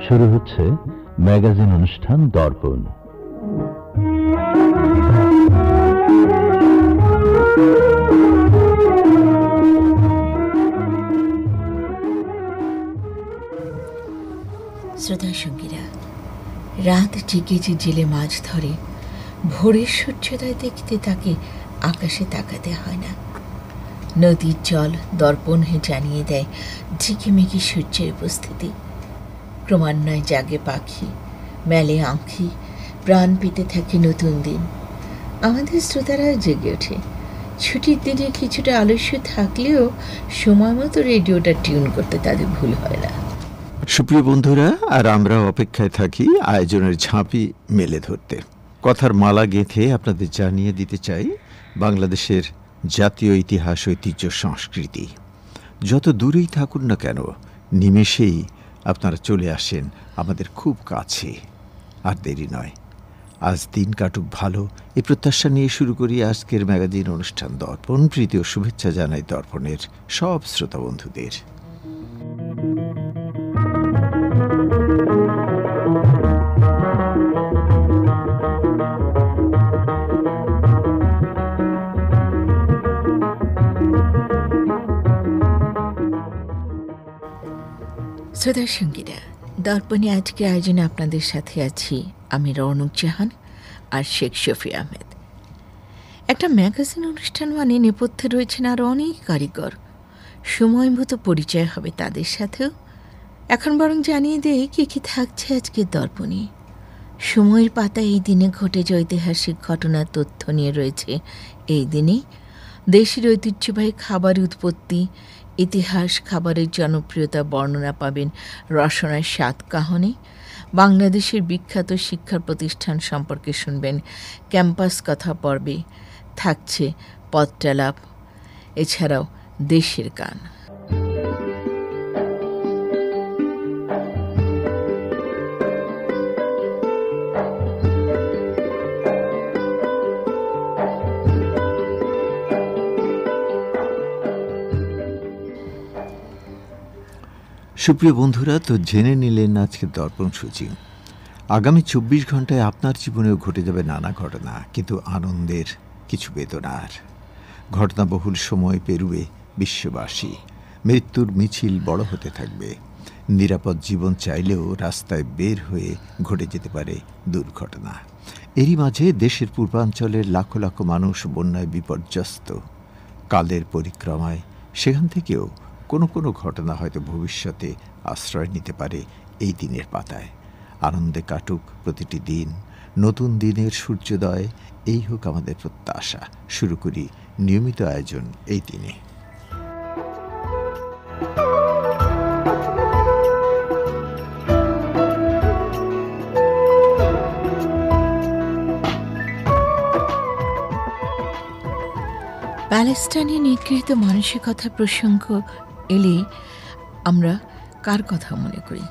শুরু হচ্ছে ম্যাগাজিন অনুষ্ঠান দর্পণ। শ্রোতা সঙ্গীরা, রাত জেগে যে জেলে মাছ ধরে, ভোরের সূর্যোদয় দেখতে তাকে আকাশে তাকাতে হয় না। নদীর জল দর্পণ হয়ে জানিয়ে দেয় ঝিকিমিকি সূর্যের উপস্থিতি। ক্রমান্বয়ে জাগে পাখি, মেলে আঁখি, প্রাণ পেতে থাকে নতুন দিন। আমাদের শ্রোতারা জেগে ওঠে। ছুটির দিনে কিছুটা আলস্য থাকলেও সময় মতো রেডিওটা টিউন করতে তাদের ভুল হয় না। সুপ্রিয় বন্ধুরা, আর আমরা অপেক্ষায় থাকি আয়োজনের ঝাঁপি মেলে ধরতে। কথার মালা গেঁথে আপনাদের জানিয়ে দিতে চাই বাংলাদেশের জাতীয় ইতিহাস, ঐতিহ্য, সংস্কৃতি যত দূরেই থাকুন না কেন, নিমেষেই আপনারা চলে আসেন আমাদের খুব কাছে। আর দেরি নয়, আজ দিন কাটুক ভালো, এই প্রত্যাশা নিয়ে শুরু করি আজকের ম্যাগাজিন অনুষ্ঠান দর্পণ। প্রীতি ও শুভেচ্ছা জানাই দর্পণের সব শ্রোতা বন্ধুদের। শ্রোতা সঙ্গীরা, দর্পণে আজকে আয়োজনে আপনাদের সাথে আছি আমি রৌনক জাহান আর শেখ শফি আহমেদ। একটা ম্যাগাজিন অনুষ্ঠান মানে নেপথ্যে রয়েছেন আরও অনেক কারিগর। সময় মতো পরিচয় হবে তাদের সাথেও। এখন বরং জানিয়ে দেয় কী কী থাকছে আজকের দর্পণে। সময়ের পাতায় এই দিনে ঘটে যাওয়া ঐতিহাসিক ঘটনার তথ্য নিয়ে রয়েছে এই দিনেই দেশের ঐতিহ্যবাহী খাবার উৎপত্তি, ইতিহাস, খাবারের জনপ্রিয়তা বর্ণনা পাবেন রসনার স্বাদ কাহনে। বাংলাদেশের বিখ্যাত শিক্ষা প্রতিষ্ঠান সম্পর্কে শুনবেন ক্যাম্পাস কথা পর্বে। থাকছে পথটালাপ, এছাড়াও দেশের গান। সুপ্রিয় বন্ধুরা, তো জেনে নিলেন আজকের দর্পণ সূচি। আগামী 24 ঘন্টায় আপনার জীবনেও ঘটে যাবে নানা ঘটনা, কিন্তু আনন্দের কিছু বেদনার। ঘটনাবহুল সময় পেরুবে বিশ্ববাসী, মৃত্যুর মিছিল বড় হতে থাকবে। নিরাপদ জীবন চাইলেও রাস্তায় বের হয়ে ঘটে যেতে পারে দুর্ঘটনা। এরই মাঝে দেশের পূর্বাঞ্চলের লাখো লাখো মানুষ বন্যায় বিপর্যস্ত। কালের পরিক্রমায় সেখান থেকেও কোনো কোনো ঘটনা হয়তো ভবিষ্যতে আশ্রয় নিতে পারে এই দিনের পাতায়। আনন্দে কাটুক প্রতিটি দিন, নতুন দিনের সূর্যোদয়, এই হোক আমাদের প্রত্যাশা। শুরু করি নিয়মিত আয়োজন এই দিনে। প্যালেস্টাইনে নিগৃহীত মানসিকতা প্রসঙ্গ এলে আমরা কার কথা মনে করি?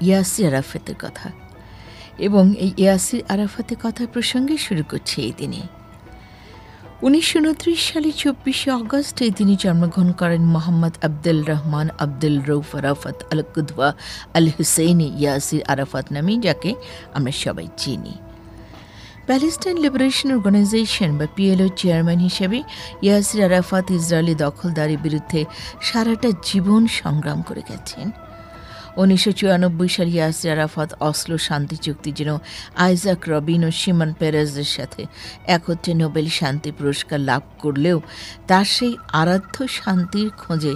ইয়াসির আরাফাতের কথা। এবং এই ইয়াসির আরাফাতের কথা প্রসঙ্গে শুরু করছি এই দিনে। 1929 সালে 24শে আগস্ট এই দিনে জন্মগ্রহণ করেন মোহাম্মদ আব্দুল রহমান আব্দুল রৌফ আরাফাত আল কুদওয়া আল হুসেইনি ইয়াসির আরাফাত নামে, যাকে আমরা সবাই চিনি। প্যালেস্টাইন লিবারেশন অর্গানাইজেশন বা পিএলও চেয়ারম্যান হিসেবে ইয়াসির আরাফাত ইসরায়েলি দখলদারির বিরুদ্ধে সারাটা জীবন সংগ্রাম করে গেছেন। 1994 সালে ইয়াসির আরাফাত অসলো শান্তি চুক্তি যেন আইজাক রবিন ও শিমন পেরেজের সাথে একত্রে নোবেল শান্তি পুরস্কার লাভ করলেও তার সেই আরাধ্য শান্তির খোঁজে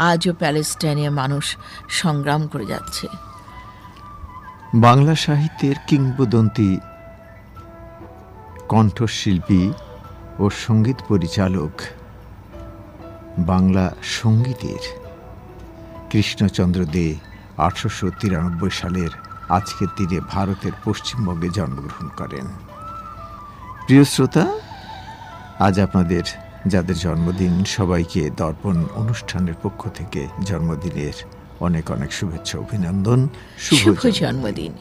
আজও প্যালেস্টাইনের মানুষ সংগ্রাম করে যাচ্ছে। বাংলা সাহিত্যের কিংবদন্তি কণ্ঠশিল্পী ও সঙ্গীত পরিচালক, বাংলা সঙ্গীতের কৃষ্ণচন্দ্র দে 1893 সালের আজকের দিনে ভারতের পশ্চিমবঙ্গে জন্মগ্রহণ করেন। প্রিয় শ্রোতা, আজ আপনাদের যাদের জন্মদিন, সবাইকে দর্পণ অনুষ্ঠানের পক্ষ থেকে জন্মদিনের অনেক অনেক শুভেচ্ছা, অভিনন্দন, শুভ জন্মদিন।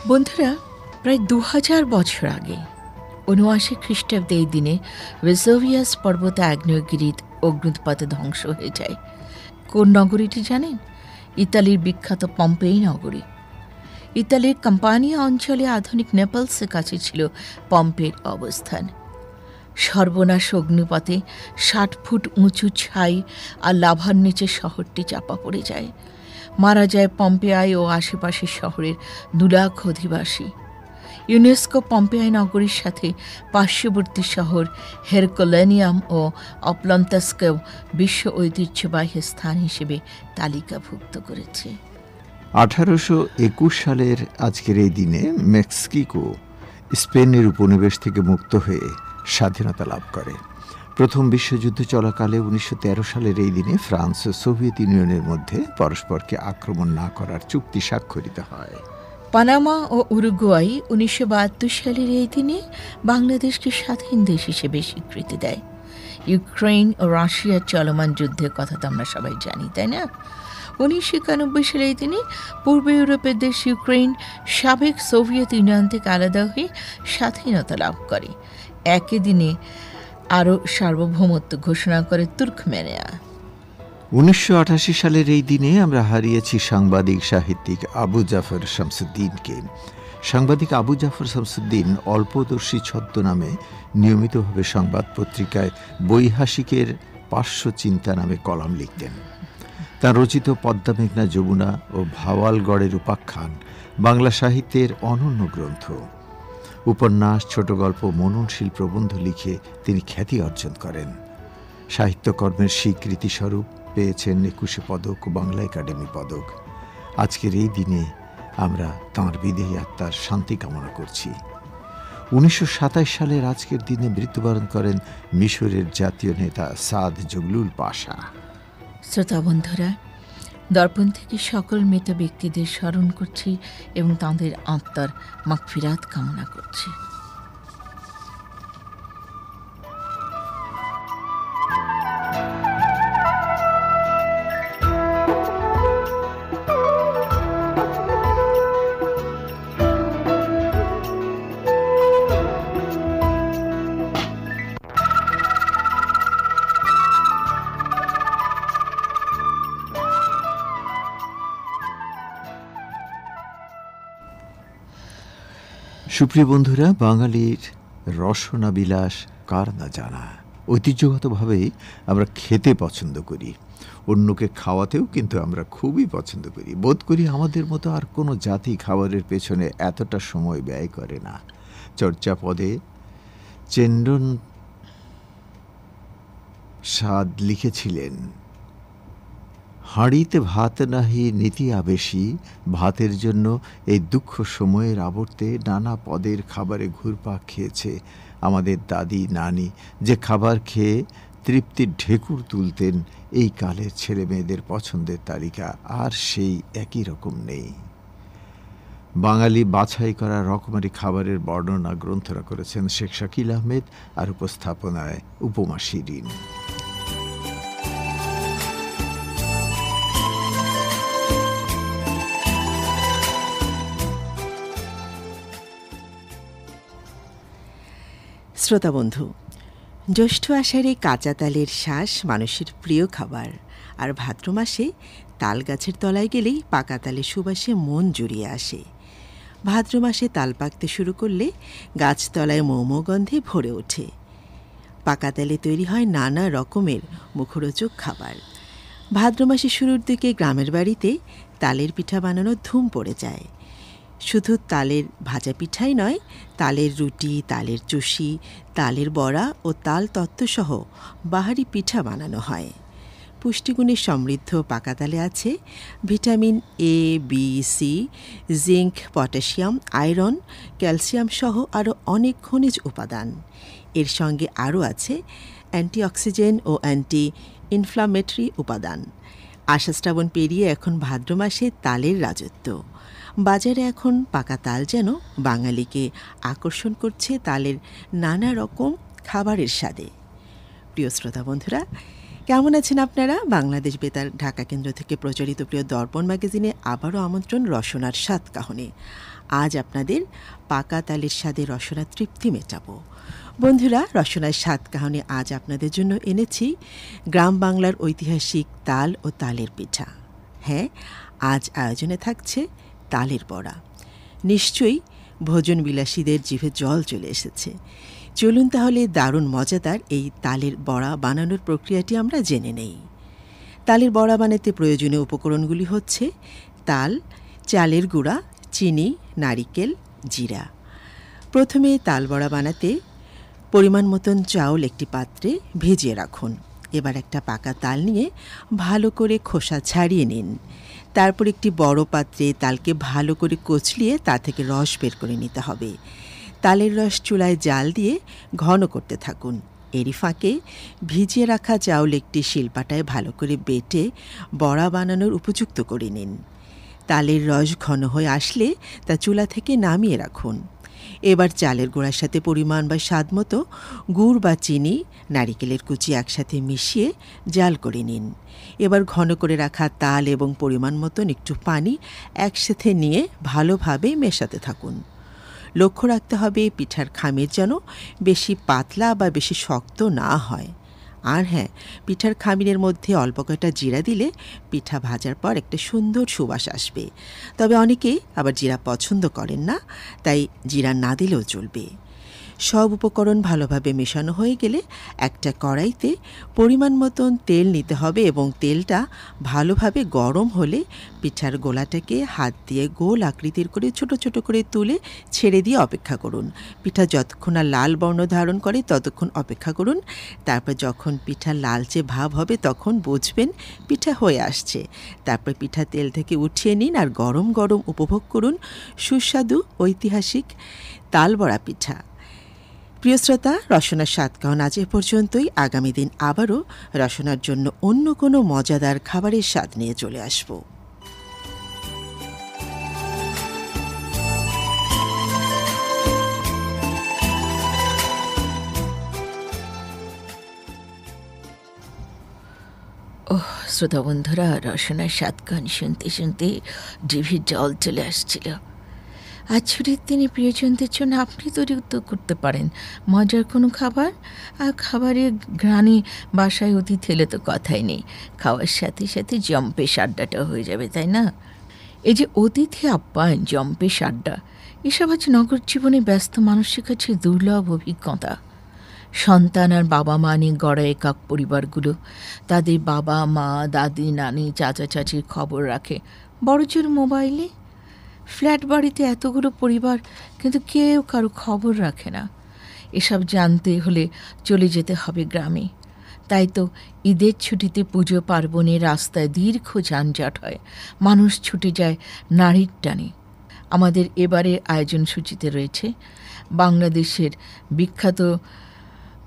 বন্ধুরা, প্রায় 2000 বছর আগে 79 খ্রিস্টাব্দে এই দিনে ভেসুভিয়াস পর্বতে আগ্নেয়গিরির অগ্নুৎপাতে ধ্বংস হয়ে যায়। কোন নগরীটি জানেন? ইতালির বিখ্যাত পম্পেই নগরী। ইতালির কাম্পানিয়া অঞ্চলে আধুনিক নেপলসের কাছে ছিল পম্পের অবস্থান। সর্বনাশ অগ্নিপথে ৬০ ফুট উঁচু ছাই আর লাভার নিচে শহরটি চাপা পড়ে যায়। মারা যায় পম্পেয়াই ও আশেপাশের শহরের ২ লাখ অধিবাসী। ইউনেস্কো পম্পেয়াই নগরীর সাথে পার্শ্ববর্তী শহর হেরকুলেনিয়াম ও অপ্লান্তাসকেও বিশ্ব ঐতিহ্যবাহী স্থান হিসেবে তালিকাভুক্ত করেছে। 1821 সালের আজকের এই দিনে মেক্সিকো স্পেনের উপনিবেশ থেকে মুক্ত হয়ে স্বাধীনতা লাভ করে। প্রথম বিশ্বযুদ্ধ চলাকালে 1913 সালের এই দিনে ফ্রান্স ও সোভিয়েত ইউনিয়নের মধ্যে পরস্পরকে আক্রমণ না করার চুক্তি স্বাক্ষরিত হয়। পানামা ও উরুগুয়াই 1972 সালের এই দিনে বাংলাদেশকে স্বাধীন দেশ হিসেবে স্বীকৃতি দেয়। ইউক্রেন ও রাশিয়ার চলমান যুদ্ধের কথা তো আমরা সবাই জানি, তাই না? 1991 সালের এই দিনে পূর্ব ইউরোপের দেশ ইউক্রেন সাবেক সোভিয়েত ইউনিয়ন থেকে আলাদা হয়ে স্বাধীনতা লাভ করে। একই দিনে আরও সার্বভৌমত্ব ঘোষণা করে তুর্কমেনিয়া। 1988 সালের এই দিনে আমরা হারিয়েছি সাংবাদিক সাহিত্যিক আবু জাফর শামসুদ্দিনকে। সাংবাদিক আবু জাফর শামসুদ্দিন অল্পদর্শী ছদ্মনামে নিয়মিতভাবে সংবাদ পত্রিকায় বৈহাসিকের পার্শ্ব চিন্তা নামে কলাম লিখতেন। তার রচিত পদ্মা মেঘনা যমুনা ও ভাওয়ালগড়ের উপাখ্যান বাংলা সাহিত্যের অনন্য গ্রন্থ। উপন্যাস, ছোট গল্প, মননশীল প্রবন্ধ লিখে তিনি খ্যাতি অর্জন করেন। সাহিত্যকর্মের স্বীকৃতিস্বরূপ পেয়েছেন 21 পদক ও বাংলা একাডেমি পদক। আজকের এই দিনে আমরা তাঁর বিদেহী আত্মার শান্তি কামনা করছি। 1927 সালের আজকের দিনে মৃত্যুবরণ করেন মিশরের জাতীয় নেতা সাদ জগলুল পাশা। শ্রোতা বন্ধুরা, দর্পণ থেকে সকল মৃত ব্যক্তিদের স্মরণ করছি এবং তাঁদের আত্মার মাগফিরাত কামনা করছি। সুপ্রিয় বন্ধুরা, বাঙালির রসনা বিলাস কার না জানা। ঐতিহ্যগতভাবেই আমরা খেতে পছন্দ করি, অন্যকে খাওয়াতেও কিন্তু আমরা খুবই পছন্দ করি। বোধ করি আমাদের মতো আর কোনো জাতি খাবারের পেছনে এতটা সময় ব্যয় করে না। চর্যাপদে চেন্ডন সাদ লিখেছিলেন, হাঁড়িতে ভাত নাহি নীতি আবেশী, ভাতের জন্য এই দুঃখ সময়ের আবর্তে নানা পদের খাবারে ঘুরপাক খেয়েছে আমাদের দাদি নানি, যে খাবার খেয়ে তৃপ্তির ঢেকুর তুলতেন। এই কালের ছেলে মেয়েদের পছন্দের তালিকা আর সেই একই রকম নেই। বাঙালি বাছাই করা রকমারি খাবারের বর্ণনা গ্রন্থরা করেছেন শেখ শাকিল আহমেদ, আর উপস্থাপনায় উপমা শিরিন। শ্রোতা বন্ধু, জ্যৈষ্ঠ আষাঢ়ে কাঁচা তালের শ্বাস মানুষের প্রিয় খাবার। আর ভাদ্র মাসে তাল গাছের তলায় গেলেই পাকা তালের সুবাসে মন জুড়িয়ে আসে। ভাদ্র মাসে তাল পাকতে শুরু করলে গাছতলায় মৌম গন্ধে ভরে ওঠে। পাকা তালে তৈরি হয় নানা রকমের মুখরোচক খাবার। ভাদ্র মাসের শুরুর দিকে গ্রামের বাড়িতে তালের পিঠা বানানোর ধুম পড়ে যায়। শুধু তালের ভাজা পিঠাই নয়, তালের রুটি, তালের চুষি, তালের বড়া ও তাল তত্ত্বসহ বাহারি পিঠা বানানো হয়। পুষ্টিগুণে সমৃদ্ধ পাকা তালে আছে vitamin A, B, C, zinc, potassium, iron, calcium সহ আরও অনেক খনিজ উপাদান। এর সঙ্গে আরও আছে অ্যান্টিঅক্সিডেন্ট ও অ্যান্টি ইনফ্লামেটরি উপাদান। আষাঢ় শ্রাবণ পেরিয়ে এখন ভাদ্র মাসে তালের রাজত্ব। বাজারে এখন পাকা তাল যেন বাঙালিকে আকর্ষণ করছে তালের নানা রকম খাবারের স্বাদে। প্রিয় শ্রোতা বন্ধুরা, কেমন আছেন আপনারা? বাংলাদেশ বেতার ঢাকা কেন্দ্র থেকে প্রচারিত প্রিয় দর্পণ ম্যাগাজিনে আবারও আমন্ত্রণ রসনার স্বাদ কাহনে। আজ আপনাদের পাকা তালের স্বাদে রসনা তৃপ্তি মেটাবো। বন্ধুরা, রসনার স্বাদ কাহনে আজ আপনাদের জন্য এনেছি গ্রাম বাংলার ঐতিহাসিক তাল ও তালের পিঠা। হ্যাঁ, আজ আয়োজনে থাকছে তালের বড়া। নিশ্চয়ই ভোজনবিলাসীদের জিভে জল চলে এসেছে। চলুন তাহলে দারুণ মজাদার এই তালের বড়া বানানোর প্রক্রিয়াটি আমরা জেনে নেই। তালের বড়া বানাতে প্রয়োজনীয় উপকরণগুলি হচ্ছে তাল, চালের গুঁড়া, চিনি, নারিকেল, জিরা। প্রথমে তাল বড়া বানাতে পরিমাণ মতন চাউল একটি পাত্রে ভিজিয়ে রাখুন। এবার একটা পাকা তাল নিয়ে ভালো করে খোসা ছাড়িয়ে নিন। তারপর একটি বড় পাত্রে তালকে ভালো করে কচলিয়ে তা থেকে রস বের করে নিতে হবে। তালের রস চুলায় জাল দিয়ে ঘন করতে থাকুন। এরই ফাঁকে ভিজিয়ে রাখা চাউল একটি শিলপাটায় ভালো করে বেটে বড়া বানানোর উপযুক্ত করে নিন। তালের রস ঘন হয়ে আসলে তা চুলা থেকে নামিয়ে রাখুন। এবার চালের গুঁড়ার সাথে পরিমাণ বা স্বাদ মতো গুড় বা চিনি, নারিকেলের কুচি একসাথে মিশিয়ে জাল করে নিন। এবার ঘন করে রাখা তাল এবং পরিমাণ মতন একটু পানি একসাথে নিয়ে ভালোভাবে মেশাতে থাকুন। লক্ষ্য রাখতে হবে পিঠার খামির যেন বেশি পাতলা বা বেশি শক্ত না হয়। আর হ্যাঁ, পিঠার খামিরের মধ্যে অল্প কয়টা জিরা দিলে পিঠা ভাজার পর একটা সুন্দর সুবাস আসবে। তবে অনেকেই আবার জিরা পছন্দ করেন না, তাই জিরা না দিলেও চলবে। সব উপকরণ ভালোভাবে মেশানো হয়ে গেলে একটা কড়াইতে পরিমাণ মতন তেল নিতে হবে এবং তেলটা ভালোভাবে গরম হলে পিঠার গোলাটাকে হাত দিয়ে গোল আকৃতির করে ছোট ছোট করে তুলে ছেড়ে দিয়ে অপেক্ষা করুন। পিঠা যতক্ষণ না লাল বর্ণ ধারণ করে ততক্ষণ অপেক্ষা করুন। তারপর যখন পিঠা লালচে ভাব হবে তখন বুঝবেন পিঠা হয়ে আসছে। তারপর পিঠা তেল থেকে উঠিয়ে নিন আর গরম গরম উপভোগ করুন সুস্বাদু ঐতিহাসিক তালবড়া পিঠা। প্রিয় শ্রোতা, রসনার স্বাদ কাহন আজ এ পর্যন্তই। আগামী দিন আবারও রসনার জন্য অন্য কোনো মজাদার খাবারের স্বাদ নিয়ে চলে আসব। শ্রোতা বন্ধুরা, রসনার স্বাদ গান শুনতে শুনতে জিভে জল চলে আসছিল। আজ ছুটির দিনে প্রিয়জনদের জন্য আপনি তৈরি করতে পারেন মজার কোনো খাবার। আর খাবারের ঘ্রাণে বাসায় অতিথি এলে তো কথাই নেই, খাওয়ার সাথে সাথে জম্পেশ আড্ডাটা হয়ে যাবে, তাই না? এই যে অতিথি আপ্যায়ন, জম্পেশ আড্ডা, এসব আজ নগর জীবনে ব্যস্ত মানুষের কাছে দুর্লভ অভিজ্ঞতা। সন্তান আর বাবা মা নিয়ে গড়া একাক পরিবারগুলো তাদের বাবা মা, দাদি, নানি, চাচা চাচির খবর রাখে বড়জোর মোবাইলে। ফ্ল্যাট বাড়িতে এতগুলো পরিবার, কিন্তু কেউ কারো খবর রাখে না। এসব জানতে হলে চলে যেতে হবে গ্রামে। তাই তো ঈদের ছুটিতে পুজো পার্বণে রাস্তায় দীর্ঘ যানজট হয়, মানুষ ছুটে যায় নারীর টানে। আমাদের এবারে আয়োজন সূচিতে রয়েছে বাংলাদেশের বিখ্যাত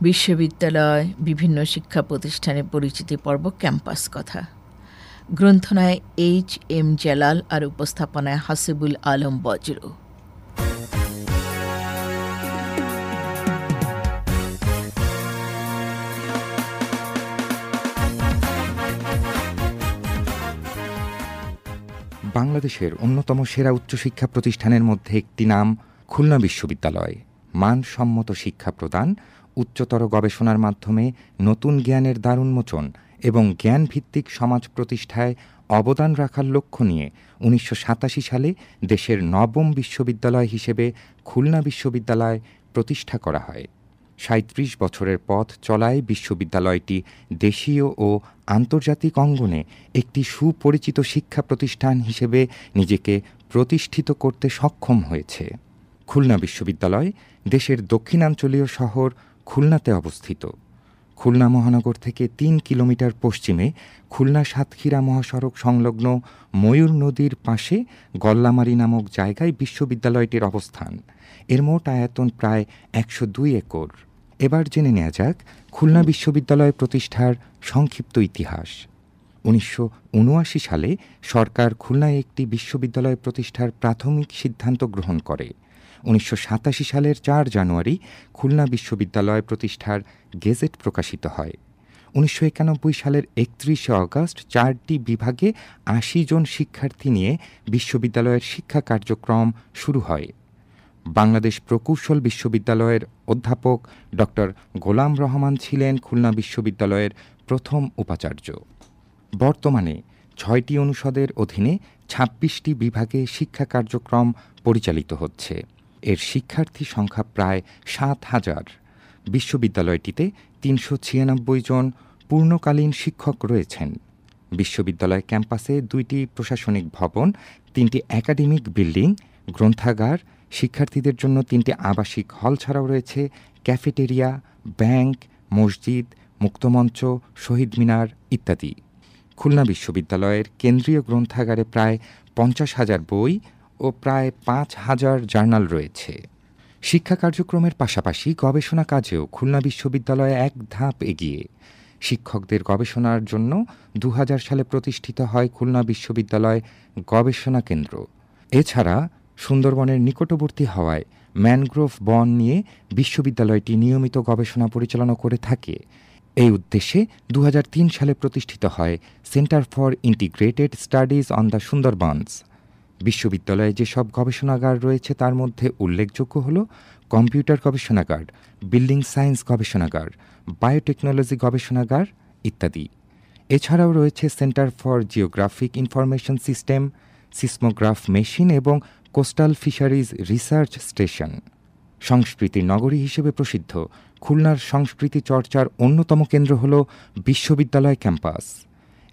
বিশ্ববিদ্যালয়, বিভিন্ন শিক্ষা প্রতিষ্ঠানের পরিচিতি পর্ব, ক্যাম্পাস কথা। গ্রন্থনায় H.M. জালাল আর উপস্থাপনায় হাসিবুল আলম বজ্র। বাংলাদেশের অন্যতম সেরা উচ্চশিক্ষা প্রতিষ্ঠানের মধ্যে একটি নাম খুলনা বিশ্ববিদ্যালয়। মানসম্মত শিক্ষা প্রদান, উচ্চতর গবেষণার মাধ্যমে নতুন জ্ঞানের দ্বারোন্মোচন এবং জ্ঞানভিত্তিক সমাজ প্রতিষ্ঠায় অবদান রাখার লক্ষ্য নিয়ে 1987 সালে দেশের নবম বিশ্ববিদ্যালয় হিসেবে খুলনা বিশ্ববিদ্যালয় প্রতিষ্ঠা করা হয়। 37 বছরের পথ চলায় বিশ্ববিদ্যালয়টি দেশীয় ও আন্তর্জাতিক অঙ্গনে একটি সুপরিচিত শিক্ষা প্রতিষ্ঠান হিসেবে নিজেকে প্রতিষ্ঠিত করতে সক্ষম হয়েছে। খুলনা বিশ্ববিদ্যালয় দেশের দক্ষিণাঞ্চলীয় শহর খুলনাতে অবস্থিত। খুলনা মহানগর থেকে 3 কিলোমিটার পশ্চিমে খুলনা সাতক্ষীরা মহাসড়ক সংলগ্ন ময়ূর নদীর পাশে গল্লামারী নামক জায়গায় বিশ্ববিদ্যালয়টির অবস্থান। এর মোট আয়তন প্রায় 102 একর। এবার জেনে নেওয়া যাক খুলনা বিশ্ববিদ্যালয় প্রতিষ্ঠার সংক্ষিপ্ত ইতিহাস। 1979 সালে সরকার খুলনায় একটি বিশ্ববিদ্যালয় প্রতিষ্ঠার প্রাথমিক সিদ্ধান্ত গ্রহণ করে। 1987 সালের 4 জানুয়ারি খুলনা বিশ্ববিদ্যালয় প্রতিষ্ঠার গেজেট প্রকাশিত হয়। 1991 সালের 31 আগস্ট 4টি বিভাগে 80 জন শিক্ষার্থী নিয়ে বিশ্ববিদ্যালয়ের শিক্ষা কার্যক্রম শুরু হয়। বাংলাদেশ প্রকৌশল বিশ্ববিদ্যালয়ের অধ্যাপক ডক্টর গোলাম রহমান ছিলেন খুলনা বিশ্ববিদ্যালয়ের প্রথম উপাচার্য। বর্তমানে 6টি অনুষদের অধীনে ২৬টি বিভাগে শিক্ষা কার্যক্রম পরিচালিত হচ্ছে। এর শিক্ষার্থী সংখ্যা প্রায় ৭,০০০। বিশ্ববিদ্যালয়টিতে ৩৯৬ জন পূর্ণকালীন শিক্ষক রয়েছেন। বিশ্ববিদ্যালয় ক্যাম্পাসে ২টি প্রশাসনিক ভবন, ৩টি একাডেমিক বিল্ডিং, গ্রন্থাগার, শিক্ষার্থীদের জন্য 3টি আবাসিক হল ছাড়াও রয়েছে ক্যাফেটেরিয়া, ব্যাংক, মসজিদ, মুক্তমঞ্চ, শহীদ মিনার ইত্যাদি। খুলনা বিশ্ববিদ্যালয়ের কেন্দ্রীয় গ্রন্থাগারে প্রায় ৫০,০০০ বই ও প্রায় ৫,০০০ জার্নাল রয়েছে। শিক্ষা কার্যক্রমের পাশাপাশি গবেষণা কাজেও খুলনা বিশ্ববিদ্যালয় এক ধাপ এগিয়ে। শিক্ষকদের গবেষণার জন্য ২০০০ সালে প্রতিষ্ঠিত হয় খুলনা বিশ্ববিদ্যালয় গবেষণা কেন্দ্র। এছাড়া সুন্দরবনের নিকটবর্তী হওয়ায় ম্যানগ্রোভ বন নিয়ে বিশ্ববিদ্যালয়টি নিয়মিত গবেষণা পরিচালনা করে থাকে। এই উদ্দেশ্যে ২০০৩ সালে প্রতিষ্ঠিত হয় centre for integrated studies on the Sundarbans. বিশ্ববিদ্যালয়ে যেসব গবেষণাগার রয়েছে তার মধ্যে উল্লেখযোগ্য হল কম্পিউটার গবেষণাগার, বিল্ডিং সায়েন্স গবেষণাগার, বায়োটেকনোলজি গবেষণাগার ইত্যাদি। এছাড়াও রয়েছে centre for geographic information system, seismograph machine এবং কোস্টাল ফিশারিজ রিসার্চ স্টেশন। সংস্কৃতির নগরী হিসেবে প্রসিদ্ধ খুলনার সংস্কৃতি চর্চার অন্যতম কেন্দ্র হল বিশ্ববিদ্যালয় ক্যাম্পাস।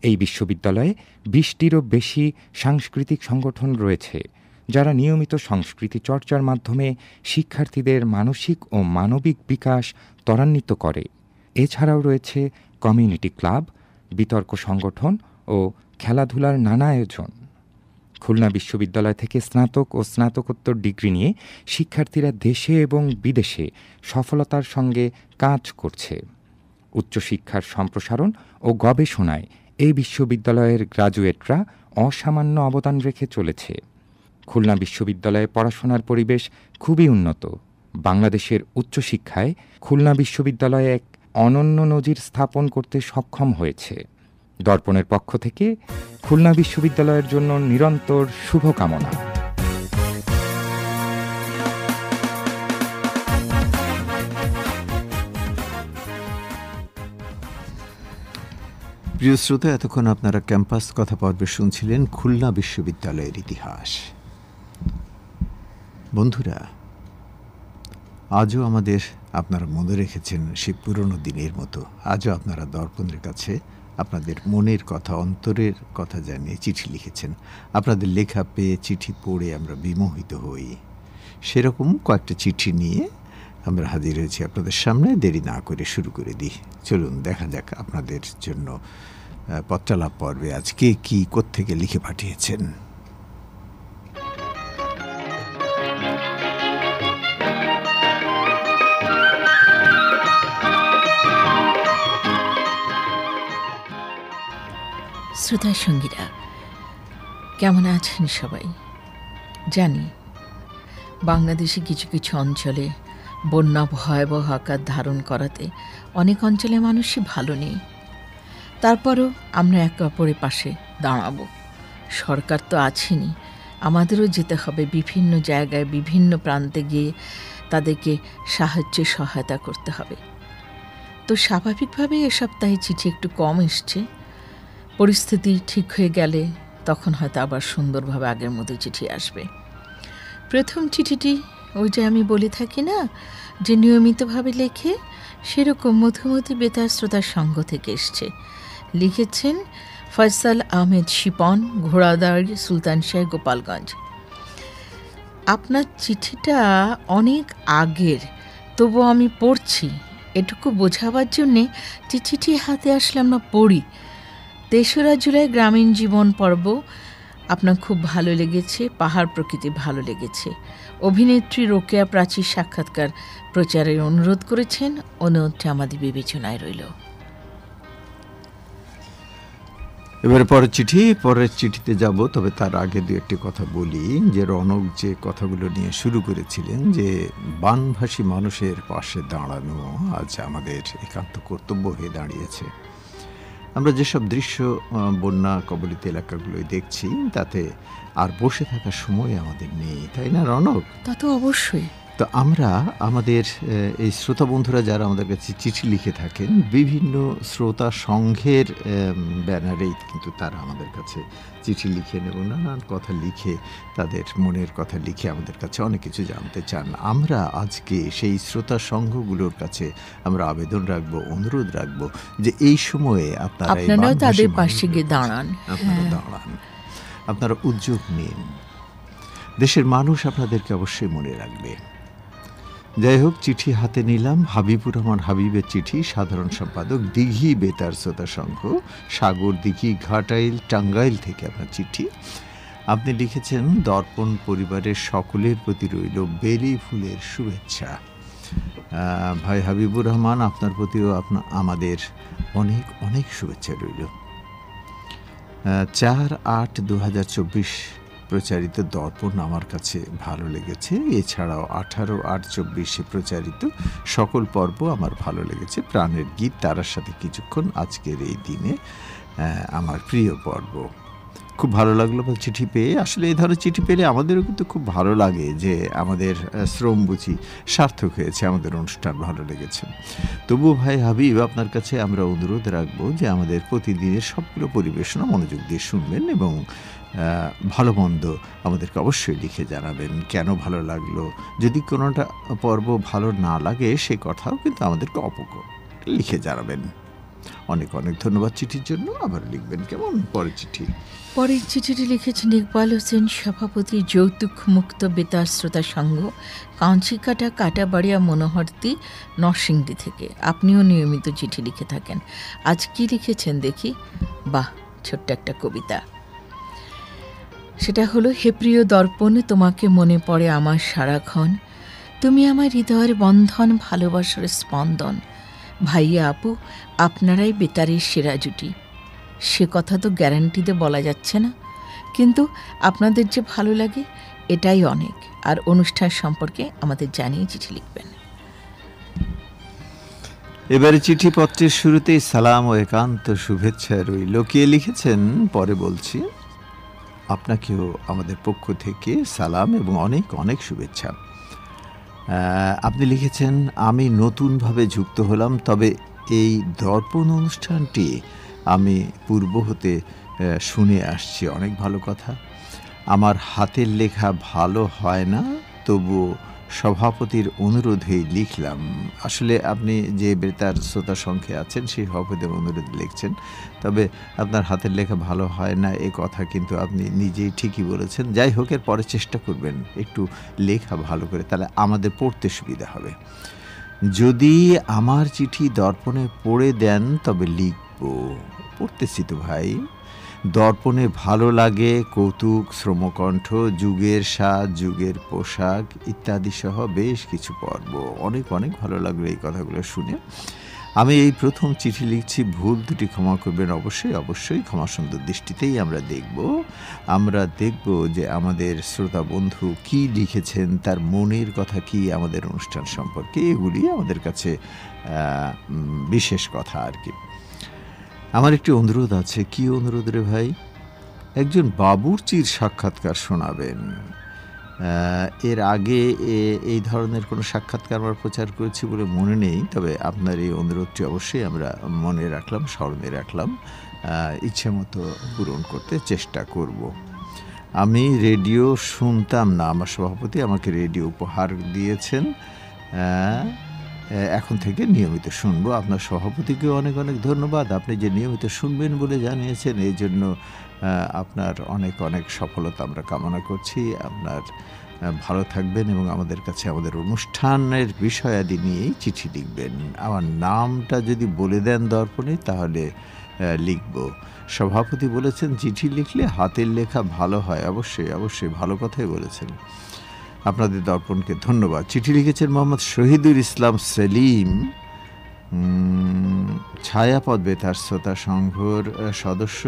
এই বিশ্ববিদ্যালয়ে ২০টিরও বেশি সাংস্কৃতিক সংগঠন রয়েছে, যারা নিয়মিত সংস্কৃতি চর্চার মাধ্যমে শিক্ষার্থীদের মানসিক ও মানবিক বিকাশ ত্বরান্বিত করে। এছাড়াও রয়েছে কমিউনিটি ক্লাব, বিতর্ক সংগঠন ও খেলাধুলার নানা আয়োজন। খুলনা বিশ্ববিদ্যালয় থেকে স্নাতক ও স্নাতকোত্তর ডিগ্রি নিয়ে শিক্ষার্থীরা দেশে এবং বিদেশে সফলতার সঙ্গে কাজ করছে। উচ্চশিক্ষার সম্প্রসারণ ও গবেষণায় এই বিশ্ববিদ্যালয়ের গ্র্যাজুয়েটরা অসামান্য অবদান রেখে চলেছে। খুলনা বিশ্ববিদ্যালয়ে পড়াশোনার পরিবেশ খুবই উন্নত। বাংলাদেশের উচ্চশিক্ষায় খুলনা বিশ্ববিদ্যালয়ে এক অনন্য নজির স্থাপন করতে সক্ষম হয়েছে। দর্পণের পক্ষ থেকে খুলনা বিশ্ববিদ্যালয়ের জন্য নিরন্তর শুভকামনা। প্রিয় শ্রোতা, এতক্ষণ আপনারা ক্যাম্পাস কথা পর্বে শুনছিলেন খুলনা বিশ্ববিদ্যালয়ের ইতিহাস। বন্ধুরা, আজও আমাদের আপনারা মনে রেখেছেন সেই পুরনো দিনের মতো। আজও আপনারা দর্পণের কাছে আপনাদের মনের কথা, অন্তরের কথা জানিয়ে চিঠি লিখেছেন। আপনাদের লেখা পেয়ে, চিঠি পড়ে আমরা বিমোহিত হই। সেরকম কয়েকটা চিঠি নিয়ে আমরা হাজির হয়েছি আপনাদের সামনে। দেরি না করে শুরু করে দিই। চলুন দেখা যাক আপনাদের জন্য পত্রালাপ পর্বে আজকে কি কোত্থেকে লিখে পাঠিয়েছেন। শ্রোতা সঙ্গীরা, কেমন আছেন সবাই? জানি বাংলাদেশে কিছু কিছু অঞ্চলে বন্যা ভয়াবহ আকার ধারণ করাতে অনেক অঞ্চলে মানুষই ভালো নেই। তারপরও আমরা একে অপরের পাশে দাঁড়াবো। সরকার তো আছেনই, আমাদেরও যেতে হবে বিভিন্ন জায়গায়, বিভিন্ন প্রান্তে গিয়ে তাদেরকে সহায়তা করতে হবে। তো স্বাভাবিকভাবেই এ সপ্তাহে চিঠি একটু কম এসছে। পরিস্থিতি ঠিক হয়ে গেলে তখন হয়তো আবার সুন্দরভাবে আগের মতো চিঠি আসবে। প্রথম চিঠিটি ওই যে আমি বলে থাকি না যে নিয়মিতভাবে লেখে, সেরকম মধুমতি বেতার শ্রোতার সঙ্গ থেকে এসছে। লিখেছেন ফয়সাল আহমেদ শিপন, ঘোড়াদাড়ি, সুলতানশাহ, গোপালগঞ্জ। আপনার চিঠিটা অনেক আগের, তবুও আমি পড়ছি এটুকু বোঝাবার জন্যে যে চিঠি হাতে আসলাম না, পড়ি। ৩রা জুলাই গ্রামীণ জীবন পর্ব আপনার খুব ভালো লেগেছে, পাহাড় প্রকৃতি ভালো লেগেছে। অভিনেত্রী রোকেয়া প্রাচীর সাক্ষাৎকার প্রচারের অনুরোধ করেছেন, অনুরোধটি আমাদের বিবেচনায় রইল। এবারে পরের চিঠিতে যাব, তবে তার আগে দু একটি কথা বলি। যে রনক যে কথাগুলো নিয়ে শুরু করেছিলেন, যে বানভাসী মানুষের পাশে দাঁড়ানো আজ আমাদের একান্ত কর্তব্য হয়ে দাঁড়িয়েছে। আমরা যেসব দৃশ্য বন্যা কবলিত এলাকাগুলোয় দেখছি, তাতে আর বসে থাকার সময় আমাদের নেই, তাই না রনক? তা তো অবশ্যই। তো আমরা আমাদের এই শ্রোতা বন্ধুরা যারা আমাদের কাছে চিঠি লিখে থাকেন, বিভিন্ন শ্রোতা সংঘের ব্যানারেই কিন্তু তারা আমাদের কাছে চিঠি লিখেন এবং নানান কথা লিখে, তাদের মনের কথা লিখে আমাদের কাছে অনেক কিছু জানতে চান। আমরা আজকে সেই শ্রোতা সংঘগুলোর কাছে আমরা আবেদন রাখবো, অনুরোধ রাখবো যে এই সময়ে আপনারাও তাদের পাশে গিয়ে দাঁড়ান, আপনারা উদ্যোগ নিন। দেশের মানুষ আপনাদেরকে অবশ্যই মনে রাখবে। যাই হোক, চিঠি হাতে নিলাম। হাবিবুর রহমান হাবিবের চিঠি, সাধারণ সম্পাদক, দিঘি বেতার শ্রোতা সংঘ, সাগর দিঘি, ঘাটাইল, টাঙ্গাইল থেকে আপনার চিঠি। আপনি লিখেছেন, দর্পণ পরিবারের সকলের প্রতি রইল বেলি ফুলের শুভেচ্ছা। ভাই হাবিবুর রহমান, আপনার প্রতিও আমাদের অনেক অনেক শুভেচ্ছা রইল। 4/8/2024 প্রচারিত দর্পণ আমার কাছে ভালো লেগেছে। এছাড়াও 18/8/24 প্রচারিত সকল পর্ব আমার ভালো লেগেছে। প্রাণের গীত, তারার সাথে কিছুক্ষণ, আজকের এই দিনে আমার প্রিয় পর্ব। খুব ভালো লাগলো চিঠি পেয়ে। আসলে এই ধরনের চিঠি পেলে আমাদেরও কিন্তু খুব ভালো লাগে যে আমাদের শ্রম বুঝি সার্থক হয়েছে, আমাদের অনুষ্ঠান ভালো লেগেছে। তবু ভাই হাবিব, আপনার কাছে আমরা অনুরোধ রাখবো যে আমাদের প্রতিদিনের সবগুলো পরিবেশনা মনোযোগ দিয়ে শুনবেন এবং ভালো মন্দ আমাদেরকে অবশ্যই লিখে জানাবেন কেন ভালো লাগলো। যদি কোনোটা পর্ব ভালো না লাগে সে কথাও কিন্তু আমাদেরকে লিখে জানাবেন। অনেক অনেক ধন্যবাদ চিঠির জন্য। আবার লিখবেন কেমন? পরের চিঠিটি লিখেছেন ইকবাল হোসেন, সভাপতি, যৌতুক মুক্ত বেতার শ্রোতা সংঘ, কাঞ্চিকাটা, কাটাবাড়িয়া, মনোহরতি, নরসিংদী থেকে। আপনিও নিয়মিত চিঠি লিখে থাকেন। আজ কি লিখেছেন দেখি? বাহ, ছোট্ট একটা কবিতা। সেটা হলো, হে প্রিয় দর্পণ, তোমাকে মনে পড়ে আমার সারাক্ষণ। তুমি আমার হৃদয়ের বন্ধন, ভালোবাসার স্পন্দন। ভাইয়া আপু, আপনারাই বেতারের সেরা জুটি। সে কথা তো গ্যারান্টিতে বলা যাচ্ছে না, কিন্তু আপনাদের যে ভালো লাগে এটাই অনেক। আর অনুষ্ঠান সম্পর্কে আমাদের জানিয়ে চিঠি লিখবেন। এবারে চিঠিপত্রের শুরুতেই সালাম ও একান্ত শুভেচ্ছা রইল। কে লিখেছেন পরে বলছি। আপনাকেও আমাদের পক্ষ থেকে সালাম এবং অনেক অনেক শুভেচ্ছা। আপনি লিখেছেন, আমি নতুনভাবে যুক্ত হলাম, তবে এই দর্পণ অনুষ্ঠানটি আমি পূর্ব হতে শুনে আসছি। অনেক ভালো কথা। আমার হাতের লেখা ভালো হয় না, তবু সভাপতির অনুরোধেই লিখলাম। আসলে আপনি যে বেতার শ্রোতা সংখ্যে আছেন সেই সভাপতির অনুরোধ লিখছেন, তবে আপনার হাতের লেখা ভালো হয় না এ কথা কিন্তু আপনি নিজেই ঠিকই বলেছেন। যাই হোক, এর পরে চেষ্টা করবেন একটু লেখা ভালো করে, তাহলে আমাদের পড়তে সুবিধা হবে। যদি আমার চিঠি দর্পণে পড়ে দেন তবে লিখব। পড়তেছি তো ভাই। দর্পণে ভালো লাগে কৌতুক, শ্রমকণ্ঠ, যুগের স্বাদ, যুগের পোশাক ইত্যাদি সহ বেশ কিছু পর্ব। অনেক অনেক ভালো লাগলো এই কথাগুলো শুনে। আমি এই প্রথম চিঠি লিখছি, ভুল দুটি ক্ষমা করবেন। অবশ্যই অবশ্যই ক্ষমা সুন্দর দৃষ্টিতেই আমরা দেখব যে আমাদের শ্রোতা বন্ধু কি লিখেছেন, তার মনের কথা কি আমাদের অনুষ্ঠান সম্পর্কে। এগুলি আমাদের কাছে বিশেষ কথা আর কি। আমার একটি অনুরোধ আছে। কি অনুরোধ রে ভাই? একজন বাবুর্চির সাক্ষাৎকার শোনাবেন। এর আগে এই ধরনের কোনো সাক্ষাৎকার আমরা প্রচার করেছি বলে মনে নেই, তবে আপনার এই অনুরোধটি অবশ্যই আমরা মনে রাখলাম, স্মরণে রাখলাম। ইচ্ছে মতো পূরণ করতে চেষ্টা করব। আমি রেডিও শুনতাম না, আমার সভাপতি আমাকে রেডিও উপহার দিয়েছেন। এখন থেকে নিয়মিত শুনবো। আপনার সভাপতিকেও অনেক অনেক ধন্যবাদ। আপনি যে নিয়মিত শুনবেন বলে জানিয়েছেন, এই জন্য আপনার অনেক অনেক সফলতা আমরা কামনা করছি। আপনার ভালো থাকবেন এবং আমাদের কাছে আমাদের অনুষ্ঠানের বিষয়াদি নিয়েই চিঠি লিখবেন। আমার নামটা যদি বলে দেন দর্পণে তাহলে লিখব। সভাপতি বলেছেন চিঠি লিখলে হাতের লেখা ভালো হয়। অবশ্যই অবশ্যই ভালো কথাই বলেছেন। আপনাদের দর্পণকে ধন্যবাদ। চিঠি লিখেছেন মোহাম্মদ শহীদুল ইসলাম সেলিম, ছায়াপথ বেতার শ্রোতা সংঘর সদস্য,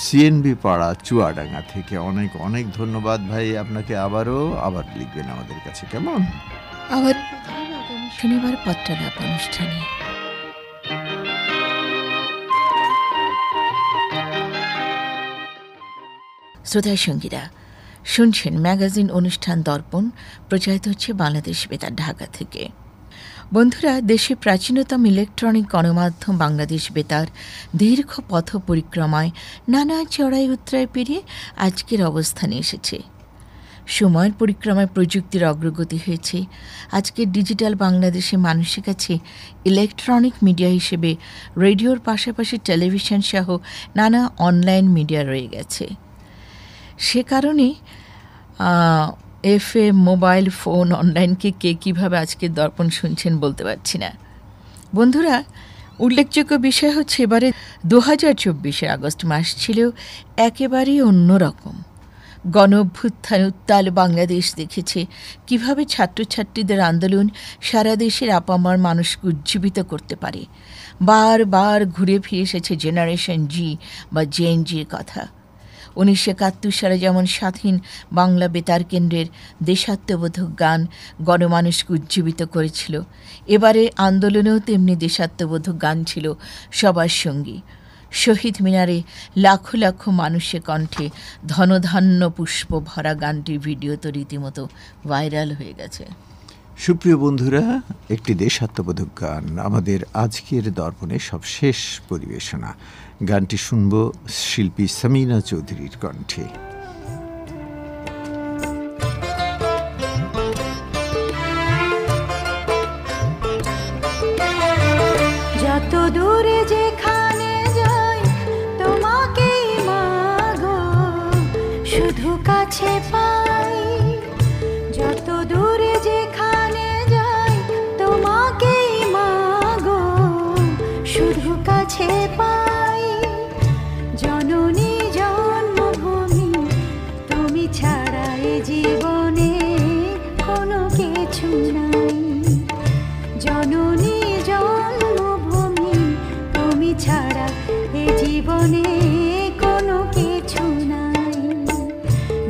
সিএনবি পাড়া, চুয়াডাঙ্গা থেকে। অনেক অনেক ধন্যবাদ ভাই আপনাকে। আবার লিখবেন আমাদের কাছে কেমন? আবার শনিবার পত্রালাপ অনুষ্ঠানে। শ্রোতা সঙ্গীরা, শুনছেন ম্যাগাজিন অনুষ্ঠান দর্পণ, প্রচারিত হচ্ছে বাংলাদেশ বেতার ঢাকা থেকে। বন্ধুরা, দেশে প্রাচীনতম ইলেকট্রনিক গণমাধ্যম বাংলাদেশ বেতার দীর্ঘ পথ পরিক্রমায় নানা চড়াই উতরাই পেরিয়ে আজকের অবস্থানে এসেছে। সময়ের পরিক্রমায় প্রযুক্তির অগ্রগতি হয়েছে। আজকের ডিজিটাল বাংলাদেশে মানুষের কাছে ইলেকট্রনিক মিডিয়া হিসেবে রেডিওর পাশাপাশি টেলিভিশন সহ নানা অনলাইন মিডিয়া রয়ে গেছে। সে কারণে এফএম, মোবাইল ফোন, অনলাইনকে কে কীভাবে আজকের দর্পণ শুনছেন বলতে পারছি না। বন্ধুরা, উল্লেখযোগ্য বিষয় হচ্ছে এবারে 2024 আগস্ট মাস ছিল একেবারেই অন্যরকম। গণ অভ্যুত্থান উত্তাল বাংলাদেশ দেখেছে কিভাবে ছাত্রছাত্রীদের আন্দোলন সারা দেশের আপামর মানুষকে উজ্জীবিত করতে পারে। বারবার ঘুরে ফিরে এসেছে জেনারেশন জি বা জেএনজির কথা। 1971 সালে যেমন স্বাধীন বাংলা বেতার কেন্দ্রের দেশাত্মবোধক গান গণমানুষকে উজ্জীবিত করেছিল, এবারে আন্দোলনেও তেমনি দেশাত্মবোধক গান ছিল সবার সঙ্গী। শহীদ মিনারে লাখো লাখো মানুষের কণ্ঠে ধনধান্য পুষ্প ভরা গানটির ভিডিও তো রীতিমতো ভাইরাল হয়ে গেছে। সুপ্রিয় বন্ধুরা, একটি দেশাত্মবোধক গান আমাদের আজকের দর্পণে সবশেষ পরিবেশনা। গানটি শুনব শিল্পী সামিনা চৌধুরীর কণ্ঠে। যত দূরে যেখানে যাই তোমাকেই মাগো শুধু কাছে পাই। যত দূরে যেখানে যাই তোমাকেই মাগো শুধু কাছে পাই। জননী জন্মভূমি তুমি ছাড়া এ জীবনে কোনো কিছু নাই। জননী জন্মভূমি তুমি ছাড়া এ জীবনে কোনো কিছু নাই।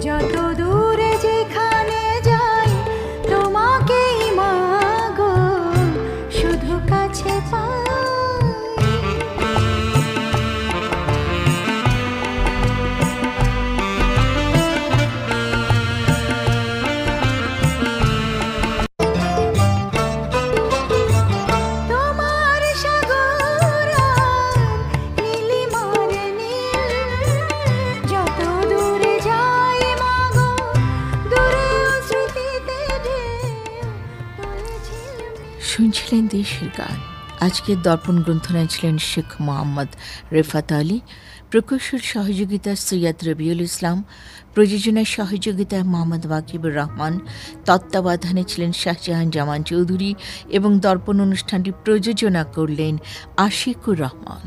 যত দূরে যেখানে যাই তোমাকেই মাগো শুধু কাছে পাই। তোমার সাগর আর নীলিমার নীল, যত দূরে যাই মাগো দূরে স্মৃতিতে ঢেউ তোলে ঝিলমিল। শুনছিলেন দেশের গান। আজকের দর্পণ গ্রন্থনায় ছিলেন শেখ মোহাম্মদ রেফাত আলী, প্রকৌশল সহযোগিতা সৈয়দ রবিউল ইসলাম, প্রযোজনায় সহযোগিতা মোহাম্মদ ওয়াকিবুর রহমান, তত্ত্বাবধানে ছিলেন শাহজাহান জামান চৌধুরী এবং দর্পণ অনুষ্ঠানটি প্রযোজনা করলেন আশিকুর রহমান।